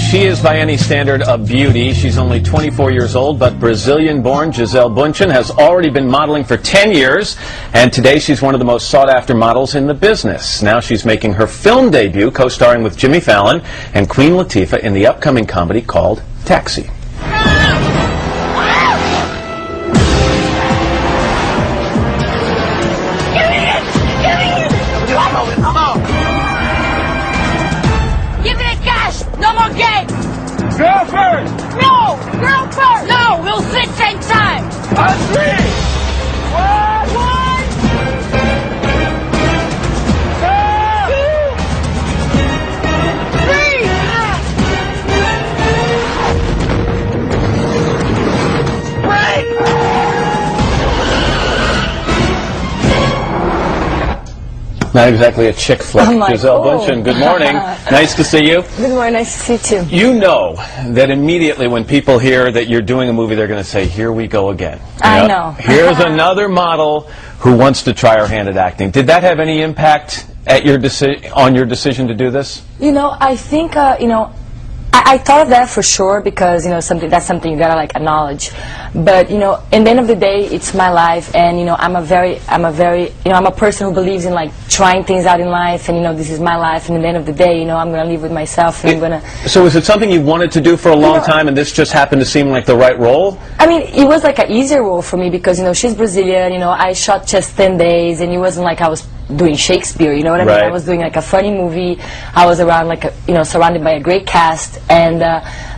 She is by any standard a beauty. She's only 24 years old, but Brazilian-born Gisele Bündchen has already been modeling for 10 years, and today she's one of the most sought-after models in the business. Now she's making her film debut, co-starring with Jimmy Fallon and Queen Latifah in the upcoming comedy called Taxi. No more games! Girl first! No! Girl first! No! We'll sit same time! On three! One! Two! Three! Break! Not exactly a chick flick. I'm like, Gisele Bündchen, good morning. Nice to see you. Good morning, nice to see you too. You know that immediately when people hear that you're doing a movie, they're going to say, here we go again. I know. Here's another model who wants to try her hand at acting. Did that have any impact at your on your decision to do this? You know, I think, I thought of that for sure because, that's something you gotta, acknowledge. But, in the end of the day, it's my life, and, I'm a person who believes in, trying things out in life, and, this is my life, and at the end of the day, I'm gonna live with myself, and I'm gonna... So is it something you wanted to do for a long time, and this just happened to seem like the right role? I mean, it was an easier role for me because, she's Brazilian, I shot just 10 days, and it wasn't like I was doing Shakespeare, you know what I mean? Right. I was doing a funny movie. I was around surrounded by a great cast, and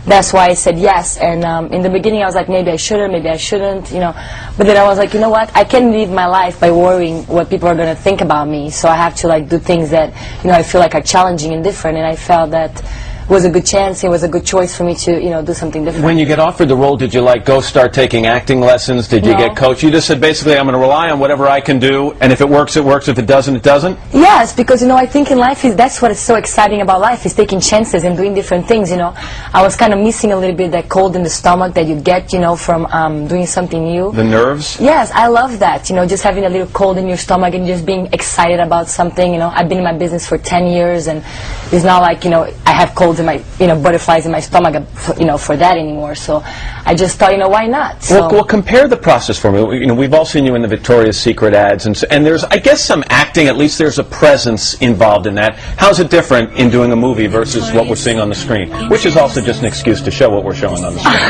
that's why I said yes. And in the beginning I was like, maybe I shouldn't, but then I was like, you know what? I can't live my life by worrying what people are going to think about me. So I have to do things that I feel like are challenging and different. And I felt that was a good chance. It was a good choice for me to do something different. When you get offered the role, did you go start taking acting lessons? Did you get coached? You just said basically I'm going to rely on whatever I can do, and if it works, it works. If it doesn't, it doesn't. Yes, because I think in life that's what is so exciting about life, is taking chances and doing different things. I was kind of missing a little bit that cold in the stomach that you get from doing something new. The nerves. Yes, I love that. Just having a little cold in your stomach and just being excited about something. I've been in my business for 10 years, and it's not like I have colds in my butterflies in my stomach for that anymore. So I just thought, why not? So well, compare the process for me. We've all seen you in the Victoria's Secret ads, and there's, I guess, some acting. At least there's a presence involved in that. How's it different in doing a movie versus what we're seeing on the screen? Which is also just an excuse to show what we're showing on the screen.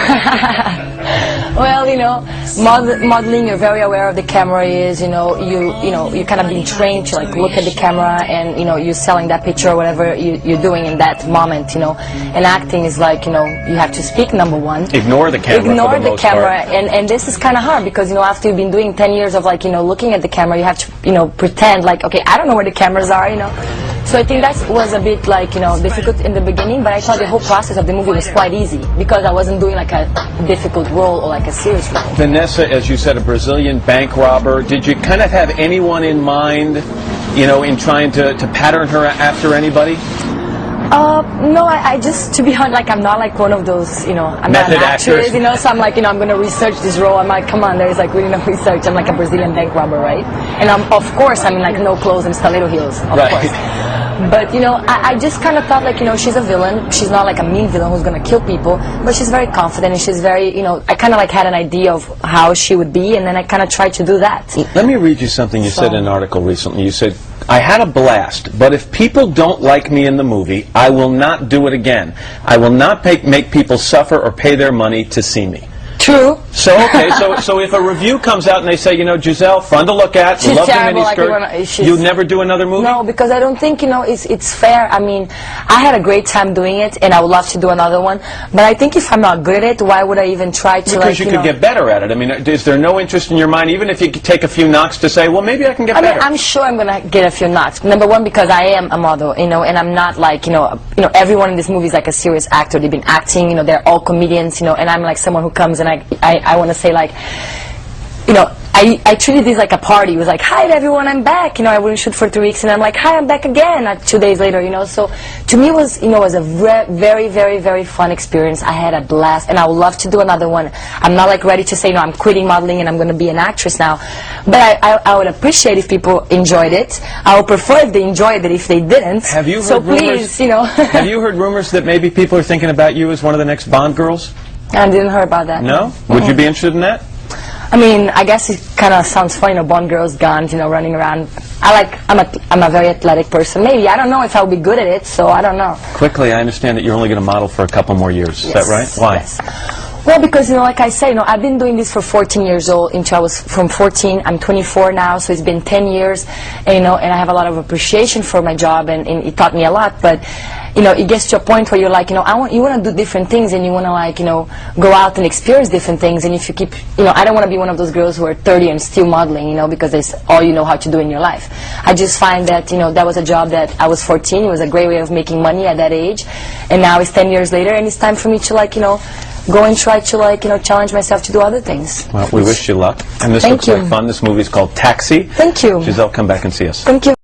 Well, modeling, you're very aware of the camera is, you kind of being trained to look at the camera and, you're selling that picture or whatever you're doing in that moment, And acting is you have to speak, number one. Ignore the camera. Ignore for the the most camera, part. and this is kind of hard because, after you've been doing 10 years of looking at the camera, you have to, pretend okay, I don't know where the cameras are, So I think that was a bit difficult in the beginning, but I thought the whole process of the movie was quite easy because I wasn't doing a difficult role or a serious role. Vanessa, as you said, a Brazilian bank robber. Did you kind of have anyone in mind, in trying to pattern her after anybody? No, I just, to be honest, I'm not one of those, I'm not an Method actress, actors. So I'm I'm going to research this role. I'm like, come on, there's really no research. I'm a Brazilian bank robber, right? And of course, I'm in no clothes and stiletto heels, of course. But, I just kind of thought, she's a villain. She's not a mean villain who's going to kill people, but she's very confident and she's very, I kind of had an idea of how she would be, and then I kind of tried to do that. Let me read you something you said in an article recently. You said, I had a blast, but if people don't like me in the movie, I will not do it again. I will not make people suffer or pay their money to see me. True. So, okay, so if a review comes out and they say, Gisele, fun to look at, she's love the terrible, miniskirt, you'd never do another movie? No, because I don't think, it's fair. I mean, I had a great time doing it, and I would love to do another one, but I think if I'm not good at it, why would I even try to, Because you could get better at it. I mean, is there no interest in your mind, even if you could take a few knocks to say, well, maybe I can get better? I'm sure I'm going to get a few knocks. Number one, because I am a model, and I'm not everyone in this movie is a serious actor. They've been acting, they're all comedians, and I'm someone who comes and I want to say you know, I treated this like a party. It was like, hi everyone, I'm back. You know, I wouldn't shoot for 3 weeks, and I'm like, hi, I'm back again. 2 days later, you know. So to me, it was, you know, was a very, very fun experience. I had a blast, and I would love to do another one. I'm not like ready to say, no, I'm quitting modeling and I'm going to be an actress now. But I would appreciate if people enjoyed it. I would prefer if they enjoyed it if they didn't. Have you heard so rumors? Please, you know. Have you heard rumors that maybe people are thinking about you as one of the next Bond girls? I didn't hear about that. No? Would you be interested in that? I mean, I guess it kind of sounds funny, you know, Bond girls, guns, you know, running around. I'm a very athletic person. Maybe, I don't know if I'll be good at it, so I don't know. Quickly, I understand that you're only going to model for a couple more years. Is that right? Why? Yes. Well, because, you know, like I say, you know, I've been doing this for 14 years old until I was from 14. I'm 24 now, so it's been 10 years, and, you know, and I have a lot of appreciation for my job, and it taught me a lot. But, you know, it gets to a point where you're like, you know, you want to do different things, and you want to, like, you know, go out and experience different things. And if you keep, you know, I don't want to be one of those girls who are 30 and still modeling, you know, because that's all you know how to do in your life. I just find that, you know, that was a job that I was 14. It was a great way of making money at that age, and now it's 10 years later, and it's time for me to, like, you know, go and try to, like, you know, challenge myself to do other things. Well, we wish you luck. And this looks like fun. This movie's called Taxi. Thank you. Gisele, come back and see us. Thank you.